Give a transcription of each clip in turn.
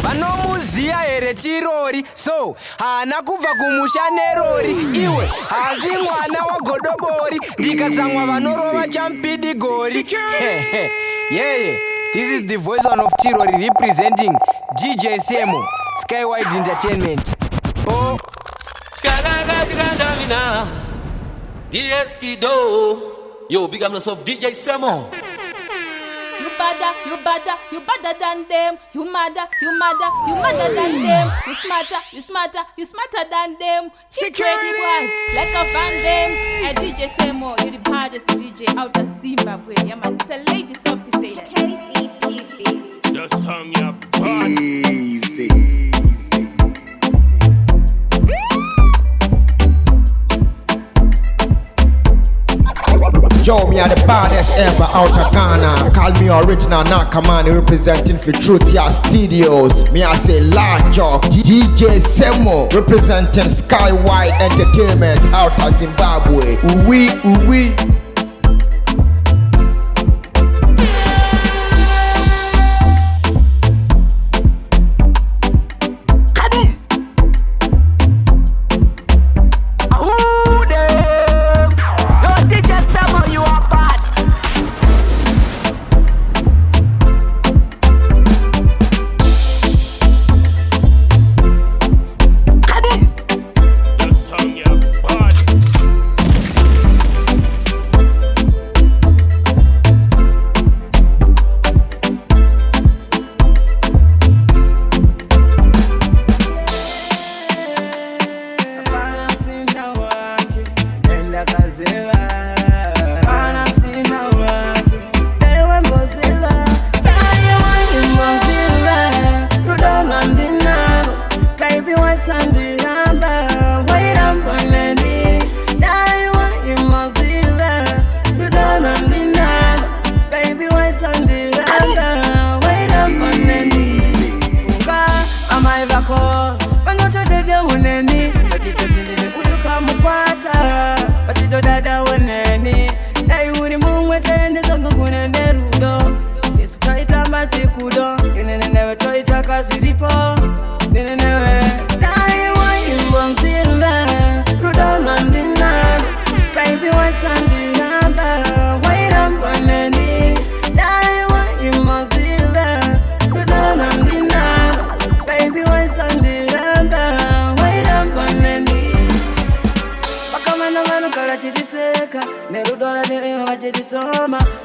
Vanomuziya here Chirori, so haana kubva kumusha nerori. Iwe hazi mwana wagodobori, ndikatsamwa vanorova champidi gori. Yeah, this is the voice one of Chirori representing DJ Semo, Skywide Entertainment. Oh, yo, big up yourself, DJ Semo. You better than them. You madder than them. You smarter than them. Security boy, like a Van Dam. And DJ Semo, you're the baddest DJ out of Zimbabwe. Yeah man, it's a lady soft to say that. KDP. Just hung up. Easy. Yo, me are the baddest ever out of Ghana. Call me original Nakamani representing for Truth Ya Studios. Me I say large up. DJ Semo representing Skywide Entertainment out of Zimbabwe. Ooh-wee.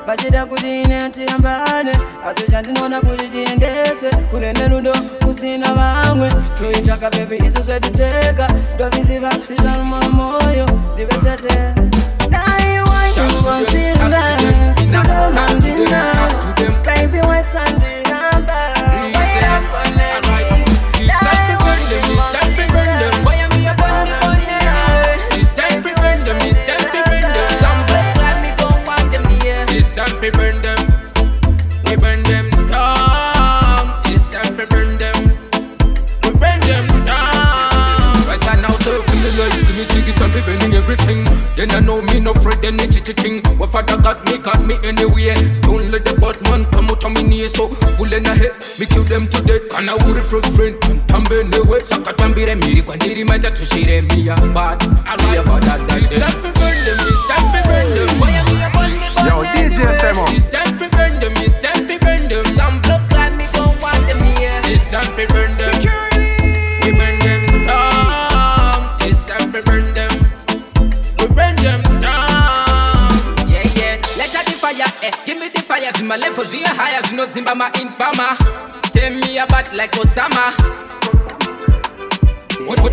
Bachida kudine tiambane atujandinona kulijiendese kunene nudo kusina vangwe tuitaka baby iso swediteka doviziva bizanuma moyo dibetete dai wanyu wanzinga nudomandina baby wesandinamba We burn them down. It's time to burn them. We burn them down. Right now, so come the light. Give me sticky, I'm burning everything. Then I know me no afraid, then it's cheating. What father got me anyway. Don't let the bad man come out of me knee. So pull in a head, me kill them to death. And I would have friend and tambe in the way. Saka tambire miri kwa ndiri mata tushire miya. But I lie about that. It's time to burn them. It's time to burn them. Why am I burn me? Yo, DJ Semo. It's time to burn them. It's time to burn them. Some blood like me don't want them here. It's time to burn them. Security. We burn them down. It's time to burn them. We burn them down. Yeah. Let her the fire. Give me the fire. To my level, she a higher. She not Zimba, my infama. Tell me about like Osama.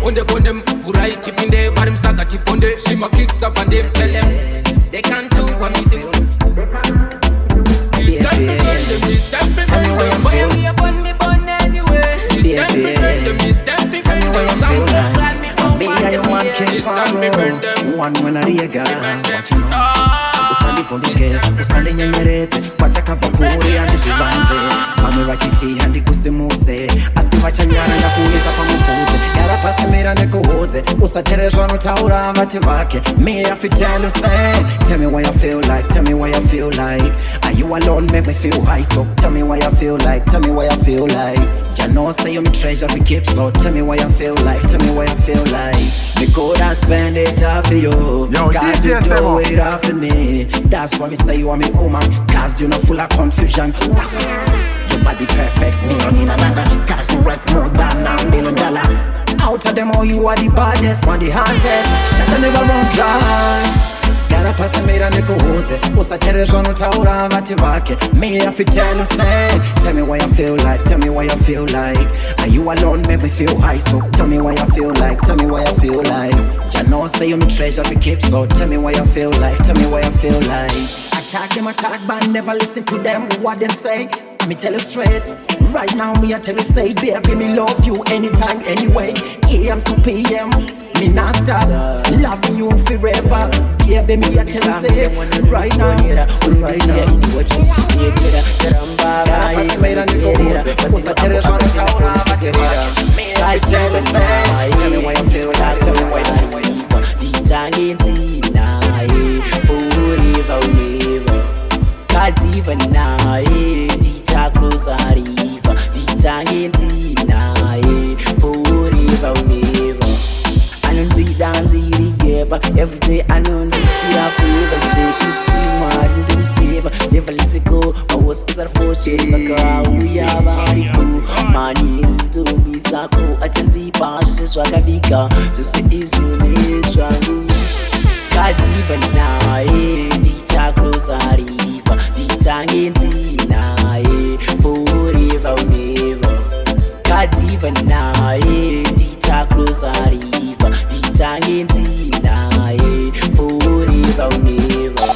When they burn them, Furai tip in there, Barim Saka tip on there. She ma kicks up and them tell them they can't do what me do. It's time to burn them, it's time to burn them. Why me upon me burn anyway? It's time to burn them, it's time to burn them. Some look like me don't want them here. It's time to burn them. One when I riega, watching usali funduke, usali nyenyerete, pataka vakuri andi shibanze, kamera chiti andi kusimutse, asiva chanyana na kuiza pamufute, yara pasimira nekuhoze, usaterezwa nutaura vati vake, me I fi tell you say, tell me what you feel like, tell me what you feel like, are you alone make me feel high, so tell me what you feel like, tell me what you feel like, you know know say you me treasure we keep, so tell me what you feel like, tell me what you feel like. Me could have spend it off for you, cause you do it off for me. That's why me say you are me woman, cause you not full of confusion. Your body perfect, me don't need another, cause you worth more than $1 million. Out of them all you are the baddest, one the hottest. Shut the never run dry. Gotta pass me and niko hoze. Usacherezwa nutaura vati vake. Me I fi tell you say, tell me what you feel like, tell me what you feel like. Are you alone make me feel high, so tell me what you feel like, tell me what you feel like. You know say you me treasure fi keep, so tell me what you feel like, tell me what you feel like. Attack them, but never listen to them, what them say. Me tell you straight, right now me I tell you say, baby me love you anytime, anyway. AM to PM, me not stop loving you forever. Baby me I tell you say, right now, right now. I tell you say, tell me what you feel like, tell me what you Close a river, the Argentina, forever, never. I don't see dance, together. Every day I know it's a favor. Shake it, see more in them savor. Never let it go. I was a for shake, like we are very cool. Money into me, Sako, I can deep pass, just like a vika. Just is your nature. Kadibana, teacher close a river, the Argentina. Forever, never. Kadibana, teacher close a river, the Argentina. Forever, never.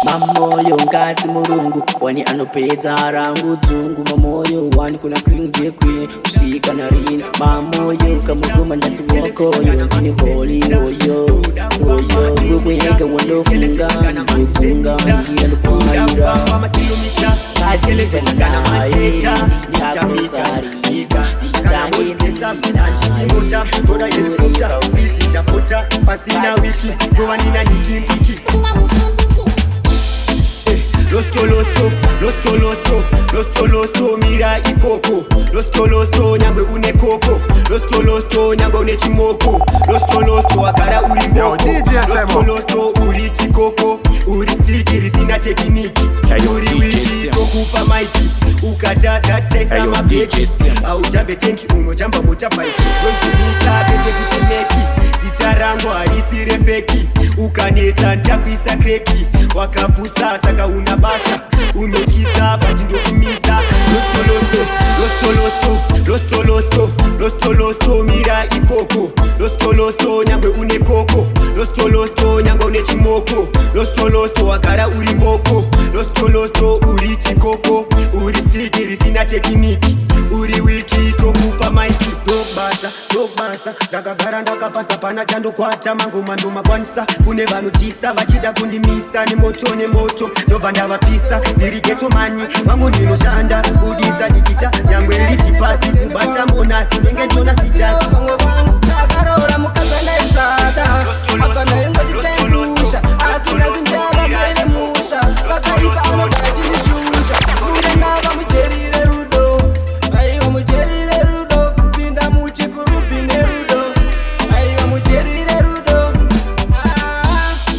Mamoyo ngati murungu, wani anopedza rangu dzungu. Mamoyo wani kuna queen de queen, usika na rina. Mamoyo kamuguma ndati wakoyo, ndini holy oyo, oyo. Wewega wandofunga, ndutunga, hila lupaira. Kadibana, teacher close a river, the Argentina. Pasina wiki, goanina niki. Losto, mira ikoko. Losto, nyangwe une koko. Losto, nyangwe une chimoko. Losto, agara uri moko. Losto, uri chikoko. Uri stikiri sina tekiniki. Uri wiki, tokupa maiki. Ukatata, tesa mabeki. Au jambe tenki, uno jamba moja paiki. Gontumika, pete kutemeki. Zitarango, harisi refeki. Ukaneta, ntakwisa kreki. Wakapusa, saka unabasa. Unokisa, batindo kumisa. Losto, mira ikoko. Losto, nyangwe une koko. Losto, nyangwe une chimoko. Losto, agara uri moko. Losto, uri chikoko. Uri stikiri sina tekiniki. Uri wiki, tokupa maiki. Tokbasa, ndakagara ndakapasa pana chando kwata. Mango manduma kwanisa, kune vanu tisa. Vachida kundimisa, ni moto. Ndova ndavapisa, dirigeto mani. Wangu nino shanda, udiza nikita. Nyangwe iriti pasi, kubata monasi. Nenge njona sijasi. Wangu takarora mukazana isada. Akana yengo jitenusha. Asina zinjaba maile musha. Wakaipa ama kajinishusha. Kune nava mcherire rudo. Aiwa mcherire rudo. Kupinda muchikurupi nerudo. Aiwa mcherire rudo.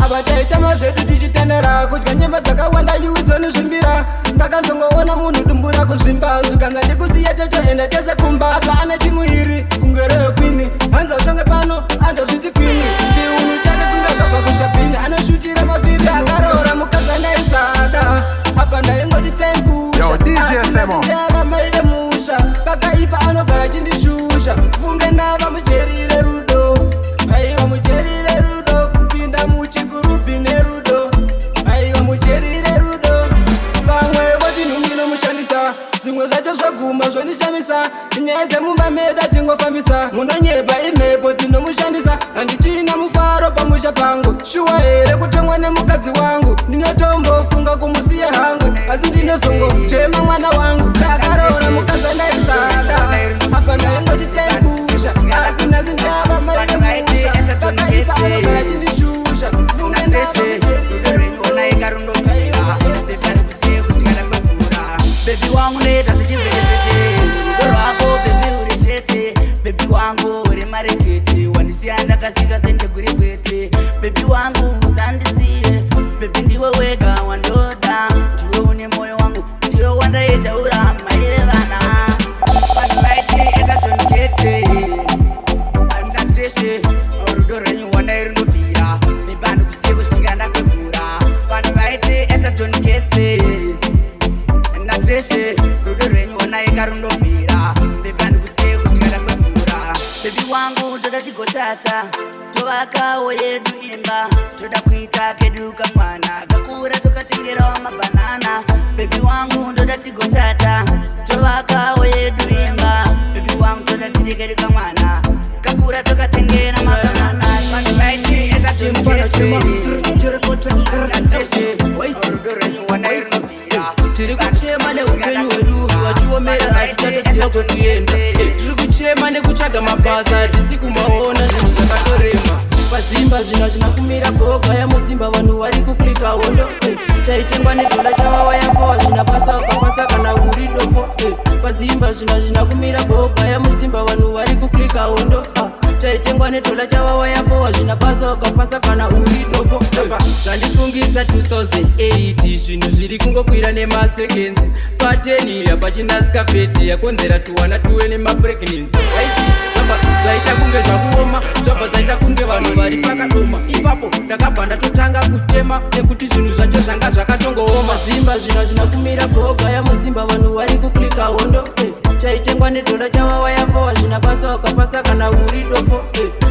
Abachaita mazedu tichitenera. Kutwa nyema zaka wanda yuzo nizvimbira. Ndakazongoona munhu dumbura kuzvimba. Zvikanza ndikusiya toto enda tese kumba. Apa ane chimuiri kungereyo kwini. Hanza zvonge pano andozviti kwini. Chiunu chake kungakabva kushapini. Anoshutira mavhiri akarora mukazana isada. Apa ndaingoti tempusha. Asina maile musha. Pakaipa anogara chindishusha. Funge ndava mucherire rudo. Aiwa mucherire rudo. Kupinda muchikurupi nerudo. Aiwa mucherire rudo. Vamwe votinhungino mushandisa. Zvimwe zvacho zvaguma zvondishamisa. Nyaya dzemumba meda chingofambisa. Munonyepa imhepo dzinomushandisa. Handichina mufaro pamusha pangu. Shuwa here kutongwa nemukadzi wangu. Ndinotombofunga kumusiya hangu. Asi ndinozongo chema mwana wangu. Takarora mukazana isada. Apa ndaingoti tempusha. Asina zindava maile musha. Pakaipa anogara chindishusha. Funge Baby wangu neta sichivete. Doro wako baby ndakasika sende kuri kwete. Baby wangu usandisiye, baby ndiwe wega wandoda. Ndiwe une moyo wangu, ndiwe wandaita urama yevana. Vanhu vaiti eka tonikete, andingatreshe rudo renyu wandairindovhira. Baby handikusiye kusvika ndakwegura. Vanhu vaiti eka tonikete, andingatreshe rudo renyu wandairindovhira. Baby handikusiye kusvika ndakwegura. Baby wangu toda tigotata, tovakawo yedu imba, toda kuita kedu kamwana kakura tokatengerawo mabanana. Baby wangu toda tigotata, tovakawo yedu imba, baby wangu toda titekedu kamwana kakura tokatengera mabanana. Vanhu vaiti eka tonikete, rudo renyu wandairindovhira. Tiri kuchema neupenyu hwedu wachiomera hatitatoziva kwekuenda. Tiri kuchema nekutsvaga mabasa hatisi kumaona zvinhu zvakatorema. Pazimba zvino hazvina kumira boga yamuzimba vanhu vari kuklika hondo. Chaitengwa nedhola chavava yafa hazvina pasa ukapasa kana uri dofo. Pazimba zvino hazvina kumira boga yamuzimba vanhu vari kuklika hondo. Chaitengwa nedhola chavava yafa hazvina pasa ukapasa kana uri dofo. Zvandifungisa 2008 zvinhu zviri kungokwira nemasekenzi. Pateni apa chinasikafeti yakonzera tuwana tuwe nemapregnancy. Zvaita kunge zvakuoma, zvabva zvaita kunge vanhu vari pakadoma. Ipapo ndakabva ndatotanga kutema nekuti zvinhu zvacho zvanga zvakatongooma. Zimba zvino hazvina kumira boga yamuzimba vanhu vari kuklika hondo. Chaitengwa nedhola chavava yafa hazvina pasa ukapasa kana uri dofo.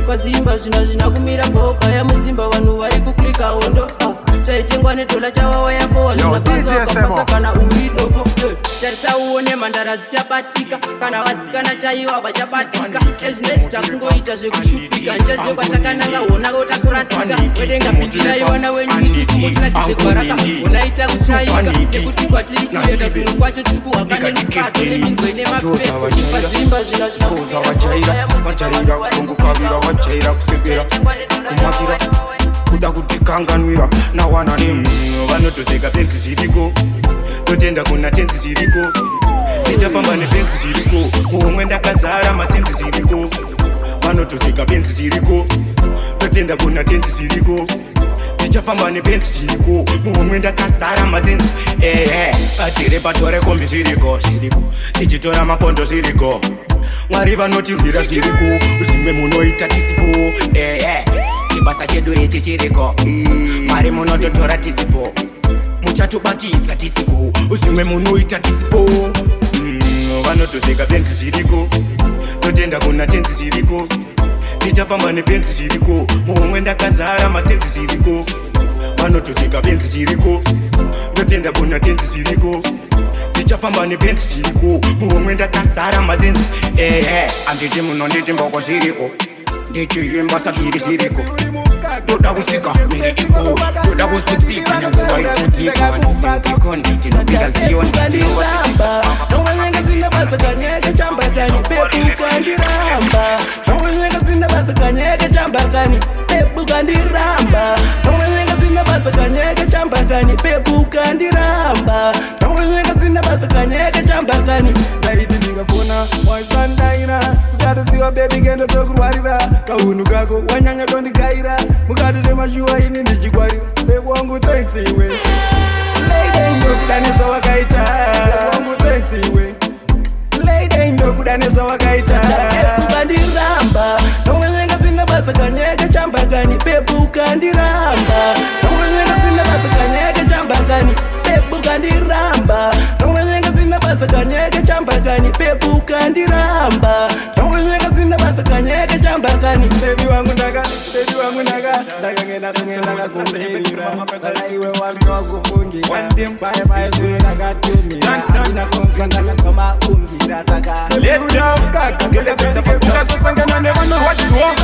Pazimba zvino hazvina kumira boga yamuzimba vanhu vari kuklika hondo. Chaitengwa nedhola chavava yafa hazvina pasa ukapasa kana uri dofo. Tarisa uone mhandara dzichabatika kana vasikana chaiva vachabatika. Ezvinezvi takungoita zvekushupika, njaziyo kwatakananga hona kotakurasika. Wedenga pindirai vana wenyu isusu motiratidze kwaraka honaita kutsvaika. Nekuti kwatiri kuenda kuno kwacho tiri kuhwaka nemukato neminzwa ine mapeso. Pazimba zvino vachaira kungokavira vachaira kusepera kumakira kuda kutikanganwira nawana vanotoseka penzi zviriko, totenda kuna tenzi zviriko, tichafamba nepenzi zviriko, muhomwe ndakazara matenzi zviriko. Vanotoseka penzi zviriko, totenda kuna tenzi zviriko, tichafamba nepenzi zviriko, muhomwe ndakazara matenzi. Atire patore kombi zviriko, tichitora mapondo zviriko. Mwari vanotirwira zviriko, zvimwe munoita tisipo. Chibasa chedu ichi chiriko, Mwari munototora tisipo, muchatobatidza tisipo, zvimwe munoita tisipo. Vanotoseka penzi zviriko, totenda kuna tenzi zviriko, tichafamba nepenzi zviriko, muhomwe ndakazara matenzi zviriko. Vanotoseka penzi zviriko, totenda kuna tenzi zviriko, tichafamba nepenzi zviriko, muhomwe ndakazara matenzi. Anditi munonditi mboko zviriko, ndichiyimba sakiri zviriko. Toda kusika mire iko, toda kusutsika nenguva ikutika. Vanisiukikoni tinopinda ziyoni tinovatikisa. Nomwenyenga zina basa kanyeke chamba kani pepu kandiramba. Nomwenyenga zina basa kanyeke chamba kani pepu kandiramba. Nomwenyenga zina basa kanyeke chamba kani pepu kandiramba. Nomwenyenga zina basa kanyeke chamba kani. Zaidi ningafuna mwasandaira kutadisiwa baby gendo tokurwarira. Kahunu kako wanyanya tondigaira mukati temashuwa ini ndichigwarira. Baby wangu thanks iwe Lady ndo kudanizwa wakaita. Wangu thanks iwe Lady ndo kudanizwa wakaita. Pepu kandiramba, nomwenyenga zina basa kanyeke chamba kani pepu kandiramba. Nomwenyenga zina basa kanyeke chamba kani pepu kandiramba. Nomwenyenga zina basa kanyeke chamba kani pepu kandiramba. Nomwenyenga zina basa kanyeke chamba kani. Baby wangu ndaka, baby wangu ndaka, ndakangena tumwe ndakasambeira. Saka iwe wangu wakufungira. Bye bye swe ndakatumira. Ina konsa ndakakoma ungira saka. Let down kaka, ngele pita papuka sasangana nevano wachiwa.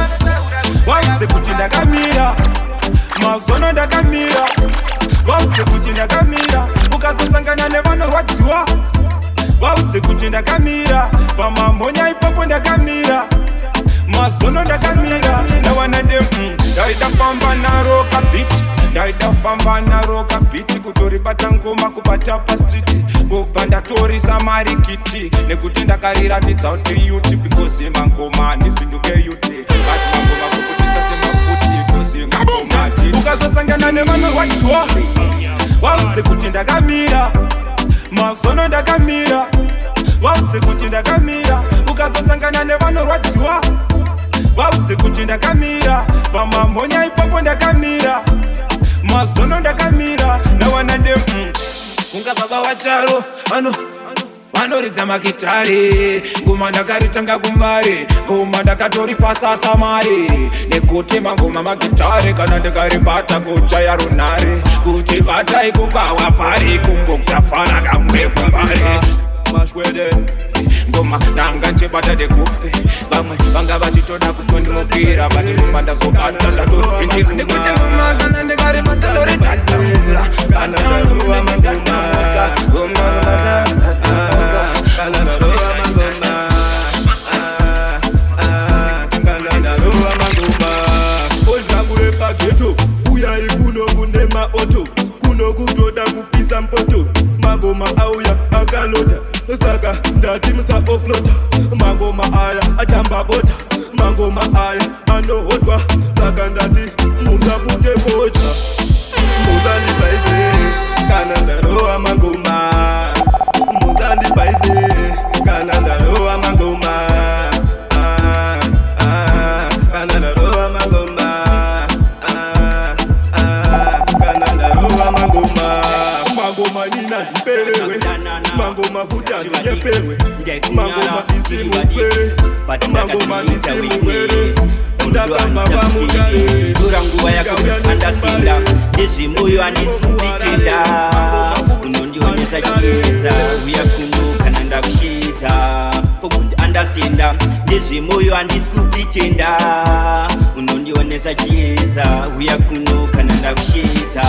Waitse kuti ndakamira, mazono ndakamira. Waitse kuti ndakamira, ukasasangana nevano wachiwa. Waitse kuti ndakamira, pamambonya ipapo ndakamira. Mazono ndakamira, nawana dem, ndaidafamba naro kapiti. Ndaidafamba naro kapiti, kutoribata ngoma kubata pa street. Kubva ndatorisa marikiti, nekuti ndakariratidza kuti yuti, because mangoma nisinduke yuti. But mangoma kukutisa ukazosangana nevanorwadziwa vaudze kuti ndakamira mazono ndakamira vaudze kuti ndakamira ukazosangana nevanorwadziwa vaudze kuti ndakamira pamamhonya ipapo ndakamira mazono ndakamira nawanande kunga baba vacharo vanoridza makitare ngoma ndakaritanga kumare ngoma ndakatori pasasa mare nekuti mangoma magitare kana ndikaribata kuchaya runare kuti vatai kukawa pari kungokafara kamwe kumbare mashwede ngoma nanga ndibata ndekupe vamwe vanga vachitoda kutondimukira vatinuma ndazobata ndatoripindira nekuti ngoma kana ndikaribata ndoritazamura kana ndaruwa magoma Geto, uyai kuno kunde maoto, kuno kutoda kupisa mpoto, magoma auya akalota, saka ndati musa oflota, magoma aya achamba bota, magoma aya anohotwa, saka ndati musa pute kocha, musa ndipaise, kana ndaroa magoma, musa ndipaise, kana ndaroa magoma, kana ndaroa magoma. Mangoma nina niperewe, mangoma hutani nyepewe, mangoma isimukwere, mangoma nisimukwere, ndakamba vamutare. Nguva yako understanda, ndezve moyo handisikupitenda, unondionesa chiedza, uya kuno kana ndakushedza, kokuti understanda, ndezve moyo handisikupitenda, unondionesa chiedza, uya kuno kana ndakushedza.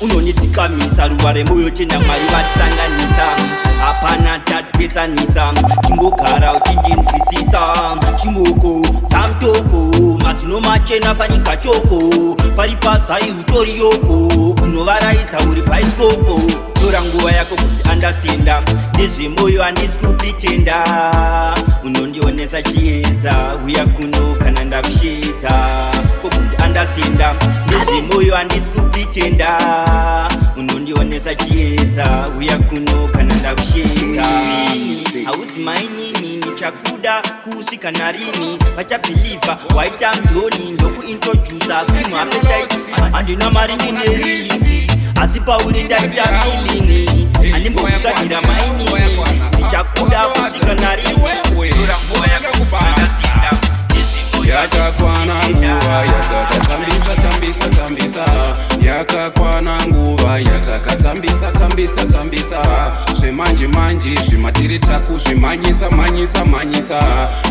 Unonitsikamisa ruva remoyo tenda Mwari vatisanganisa, hapana tatipesanisa, chingogara uchindinzwisisa, chimoko samtoko, mazino machena panyika choko, pari pasai utori yoko, unovaraidza uri bhaisikopo. Tora nguva yako kuti understanda, ndezvemoyo handisikupitenda, unondionesa chiedza, uya kuno kana ndakushedza, kokuti understanda, ndezvemoyo handisikupitenda, unondionesa chiedza, uya kuno kana ndakushedza. Hauzi mainini nichakuda kusika narini, vachabiliva waita mdhoni ndokuintrodusa krimu appetite, handina mari ndinerili asi pauri ndaita feeling, handimbokutsvagira mainini nichakuda kusika narini. Tora nguva yakakubanasinda yakakwana nguva yatakatambisa yakakwana nguva yatakatambisa zvemanje zvimatiritaku zvimanyisa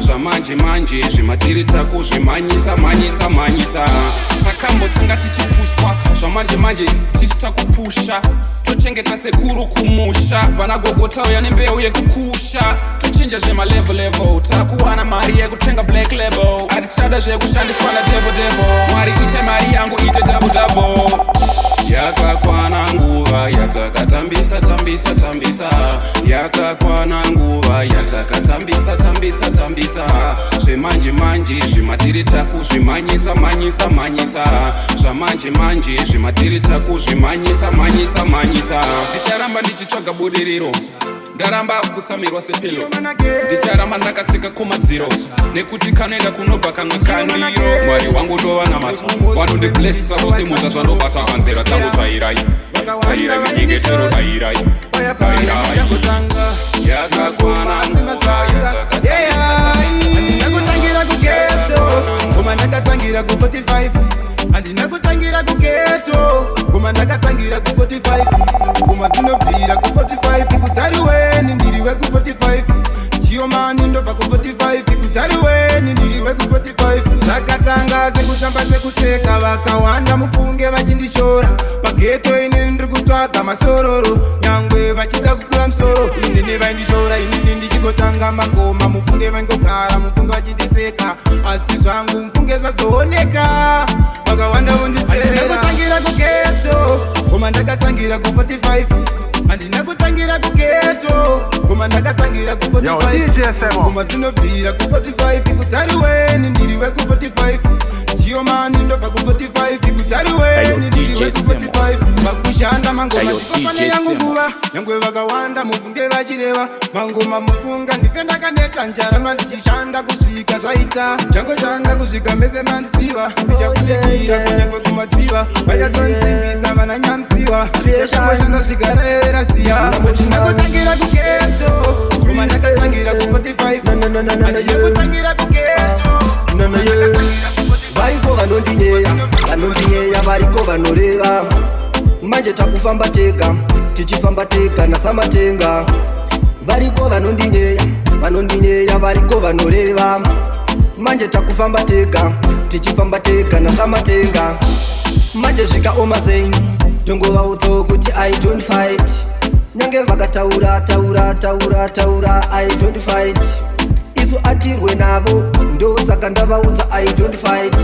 zvamanje zvimatiritaku zvimanyisa takambotanga tichipushwa zvamanje tisu takupusha tochengeta sekuru kumusha vanagogotauya nembeu yekukusha tochinja zvemalevel takuwana mari yekutenga black label atichada zvekushandiswa nadevo Mwari ite mari yangu ite double yakakwana nguva yatakatambisa yakakwana nguva yatakatambisa zvemanje zvimatiritaku zvimanyisa zvamanje zvimatiritaku zvimanyisa ndicharamba ndichitsvaga budiriro, ndaramba kutsamirwa sepilo, ndicharamba ndakatsika kumadziro, nekuti kanoenda kunobva kamwe kandiro. Mwari wangu ndova namata, vanondiblessa vose mudza zvandobata kanzira dzangu tairai minyengetero dairai yakakwana nguva Andinakutangira kugeto, koma ndakatangira ku 45. Andinakutangira kugeto, koma ndakatangira ku 45. Koma tinovira ku 45, kutari weni ndiriwe ku 45. Chiomani ndobva ku 45, kutari weni ndiriwe ku 45. Ndakatanga sekutamba sekuseka, vakawanda mufunge vachindishora. Pageto ini ndiri kutsvaga masororo, nyangwe vachida kukura musoro. Ini nevaindishora, ini ndichigotanga magoma, mufunge vaingogara, mufunge vachindiseka. Asi zvangu mufunge zvazooneka, vakawanda vonditera. Andinakutangira kugeto, koma ndakatangira ku 45. Andinakutangira kugeto, koma ndakatangira ku 45. Koma tinovira ku 45, kutari weni ndiriwe ku 45. Chiomani ndobva ku45 kutariwe ndiriwe ku45 vakushanda mangoma ndikofane yangu nguva nyangwe vakawanda mufunge vachireva mangoma mufunga ndife ndakaneta njarama ndichishanda kusvika zvaita chango chanda kusvika mese mandisiva ndichakutekira kunyangwe kumadziva vachatonsimbisa vana nyamsiva eshamashanda rasiya ndakutangira kugeto kuma ndakatangira ku45 andikutangira kugeto variko vanondinyeya variko vanoreva manje takufamba tega tichifamba tega nasamatenga variko vanondinyeya variko vanoreva manje takufamba tega tichifamba tega nasamatenga manje zvikaoma sei tongovaudzawo kuti I don't fight nyange vakataura I don't fight isu atirwe navo ndosaka ndavaudza I don't fight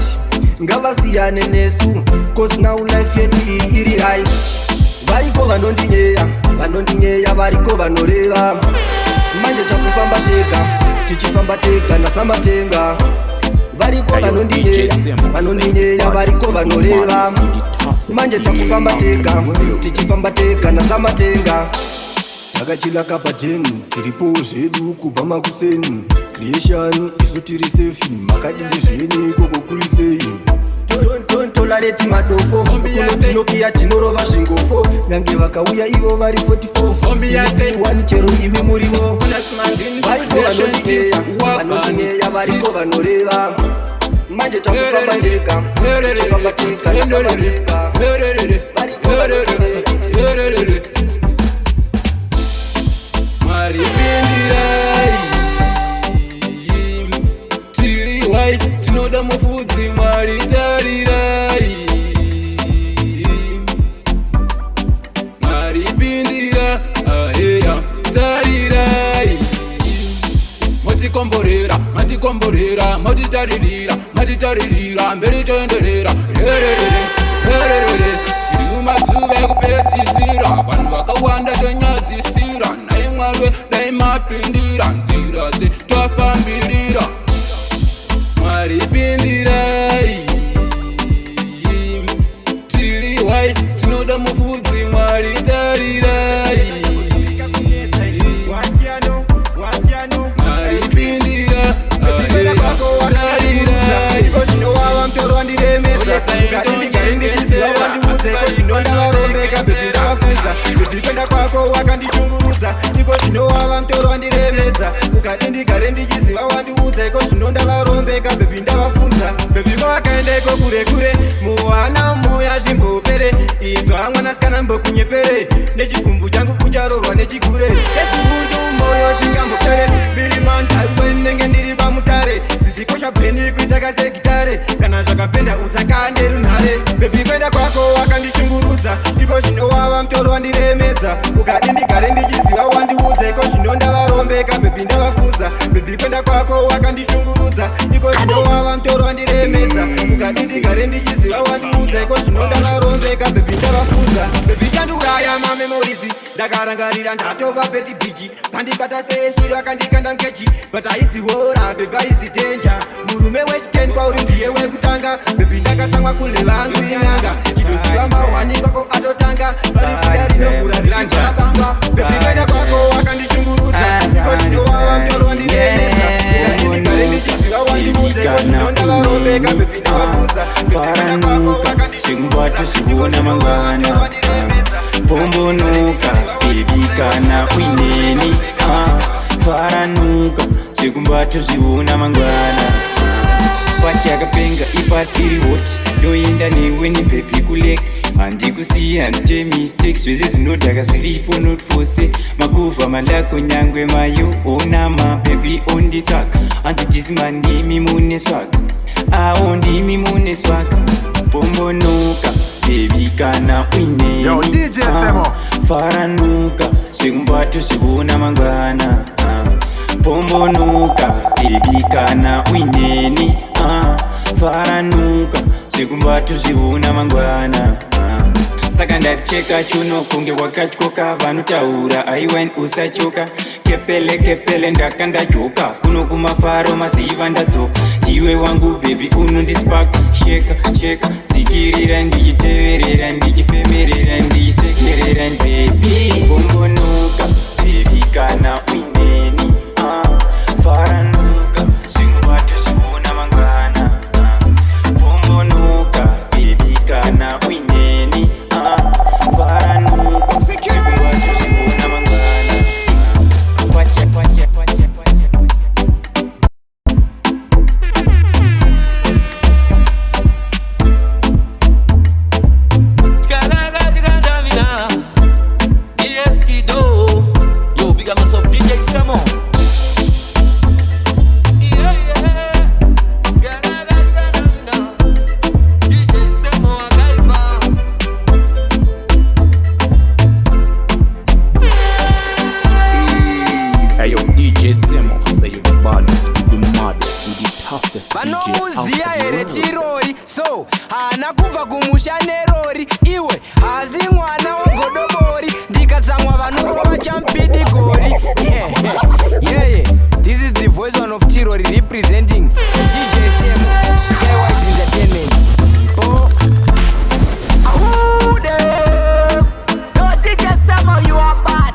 ngavasiyane nesu cause now life yetu iri right variko vanondinyeya variko vanoreva manje takufamba tega tichifamba tega nasamatenga variko vanondinyeya variko vanoreva manje takufamba tega tichifamba tega nasamatenga takachila kapateni tiripo zvedu kubva makuseni creation isu tiri sefi makadiri zveni kokokurisei tolareti madofo kunotinokiya tinorova zvingofo nyange vakauya ivo vari 44 chero imi murivo variko vanondinyeya variko vanoreva manje takufamba tega tichifamba tega nasamatenga variko vanondinyeya maripindirai tiri white tinoda mufudzi maritarirai maripindira aheya tarirai matikomborera matitaririra mberi toenderera tiri mumazuva ekupedzisira vanhu vakawanda tonyadzisira naimwalwe daimapindira nzira dze twafambirira maripindirai tiri wai tinoda mufudzi maritarirai maripindira ikozinovava mtoro wandiremedza ukadindigari ndichiziva wandiudza ikozvinonda varombeka bebi ndavafuza kuzvipenda kwako wakandishungurudza ikozinovava mtoro wandiremedza ukadindigari ndichiziva wandiudza ikozvinonda varombeka bebi ndavafuza bebi kwakaendeko kure kure muwana moya zvimbopere inzwa mwanasikana mbokunyepere nechigumbu changu ucharorwa nechikure ezibundu moyo zingambopere mbiri mandaiwe nenge ndiri pamutare dzichikosha peni kuita sekitare kana zvakapenda usakande runhare bebi kwenda kwako wakandishungurudza iko zvinovava mtoro wandiremedza ukadi ndigare ndichiziva wandiudza iko zvinonda varombeka bebi ndavafuza bebi kwenda kwako wakandishungurudza iko zvinovava mtoro wandiremedza ukadi ndigare ndichiziva wandiudza iko zvinonda varombeka bebi ndavafuza bebi chandiuraya mamemorisi ndakarangarira ndatova beti biji pandibata seshiri akandikanda mkechi but aiziwora bebi aizidenja murume we10 kwauri ndiye wekutanga bebi ndakatsamwa kule vangu inanga chitoziva mahwani kwako atotanga vari kuda rinovhura riranjarabangwa bebi kwenda kwako wakandishungurudza iko zvinovava mtoro wandiremedza ukandindigare ndichiziva wandiudza iko zvinonda varombeka bebi ndavafuza bebi kwenda kwako wakandishungurudza iko zvinovava mtoro wandiremedza pombonoka ibikana uineni faranuka zvekumbatoziona mangwana pati yakapenga ipatiri hoti ndoenda newe nebhebi kuleka handikusiya handite mistakes zvese zvinodhaka zviripo not fose makuvha malako nyangwe mayo ona mabhebi onditsvaka handidhisima ndimi mune swaga awo ndimi mune swaga pombonoka bebi kana uineni faranuka zvekumbatoziona mangwana pombonoka bebi kana uineni faranuka zvekumbatoziona mangwana saka ndati cheka chuno kunge wakatyoka vanotaura aiwani usachoka kepele ndakanda joka kuno kumafaro maziva ndadzoka iwe wangu baby unondispark sheka dzikirira ndichiteverera ndichifemerera ndichisekerera baby bombonoka baby kana uineni faranuka zvingwatu zviona mangwana bombonoka baby kana uineni faranuka zvingwatu zviona mangwana. Vanomuziya here chirori so hana kubva kumusha nerori iwe hazi mwana wagodobori ndikatsamwa vanorova champidigori yeye this is the voice one of chirori representing DJ Semo Skywise Entertainment. Who them? No DJ Semo, you are bad.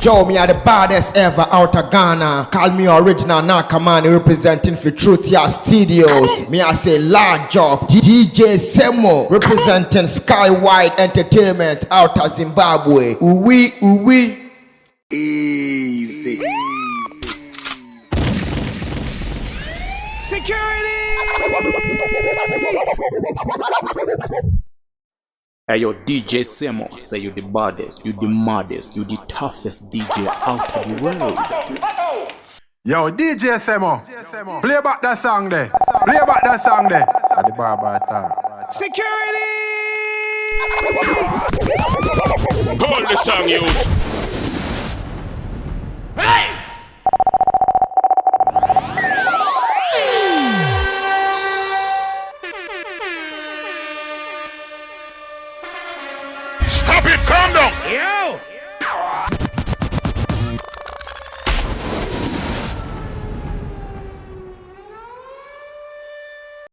Yo, me are the baddest ever out of Ghana. Call me original Nakamani representing for Truth Studios. Me I say large job. DJ Semo representing Skywide Entertainment out of Zimbabwe. Ooh-wee. Easy. Security! Hey yo, DJ Semo, say you the baddest, you the maddest, you the toughest DJ out of the world. Yo, DJ Semo, play back that song there. Play back that song there. At the bar time. Security! Hold the song, you.